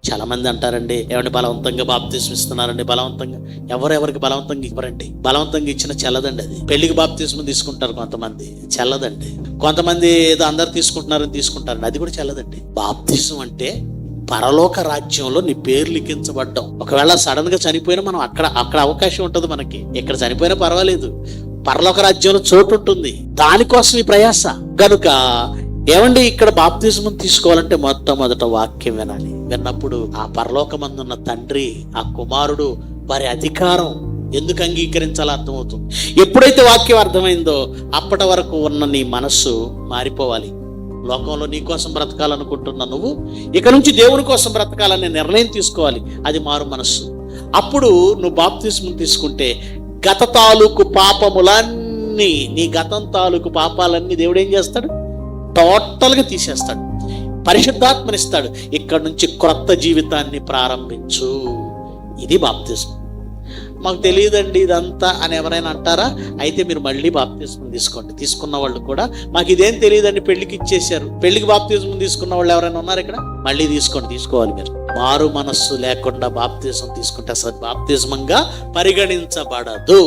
చాలా మంది అంటారండి, ఏమంటే బలవంతంగా బాప్తిస్మం ఇస్తున్నారండి. బలవంతంగా ఎవరెవరికి బలవంతంగా ఇవ్వరండి. బలవంతంగా ఇచ్చిన చెల్లదండి. అది పెళ్లికి బాప్తిస్మం తీసుకుంటారు కొంతమంది, చెల్లదండి. కొంతమంది ఏదో అందరు తీసుకుంటున్నారని తీసుకుంటారండి, అది కూడా చెల్లదండి. బాప్తిస్మం అంటే పరలోక రాజ్యంలో నీ పేరు లిఖించబడ్డం. ఒకవేళ సడన్ గా చనిపోయినా మనం అక్కడ అవకాశం ఉంటుంది మనకి. ఇక్కడ చనిపోయినా పర్వాలేదు, పరలోక రాజ్యంలో చోటు ఉంటుంది. దానికోసం ఈ ప్రయాస. గనుక ఏమండి, ఇక్కడ బాప్తిస్మం తీసుకోవాలంటే మొట్టమొదట వాక్యం వినాలి. విన్నప్పుడు ఆ పరలోకమందున్న తండ్రి, ఆ కుమారుడు, వారి అధికారం ఎందుకు అంగీకరించాలో అర్థమవుతుంది. ఎప్పుడైతే వాక్యం అర్థమైందో అప్పటి వరకు ఉన్న నీ మనస్సు మారిపోవాలి. లోకంలో నీ కోసం బ్రతకాలనుకుంటున్న నువ్వు ఇక నుంచి దేవుని కోసం బ్రతకాలనే నిర్ణయం తీసుకోవాలి. అది మారు మనస్సు. అప్పుడు నువ్వు బాప్తిస్మం తీసుకుంటే గత తాలూకు పాపములన్నీ, నీ గతం తాలూకు పాపాలన్నీ దేవుడు ఏం చేస్తాడు? టోటల్గా తీసేస్తాడు. పరిశుద్ధాత్మనిస్తాడు. ఇక్కడ నుంచి క్రొత్త జీవితాన్ని ప్రారంభించు. ఇది బాప్తిస్మం. మాకు తెలియదండి ఇదంతా అని ఎవరైనా అంటారా? అయితే మీరు మళ్ళీ బాప్తిస్మం తీసుకోండి. తీసుకున్న వాళ్ళు కూడా మాకు ఇదేం తెలియదండి, పెళ్లికి ఇచ్చేసారు. పెళ్లికి బాప్తిస్మం తీసుకున్న వాళ్ళు ఎవరైనా ఉన్నారు ఇక్కడ? మళ్ళీ తీసుకోవాలి. మీరు మారు మనస్సు లేకుండా బాప్తిస్మం తీసుకుంటే అసలు బాప్తిస్మంగా పరిగణించబడదు.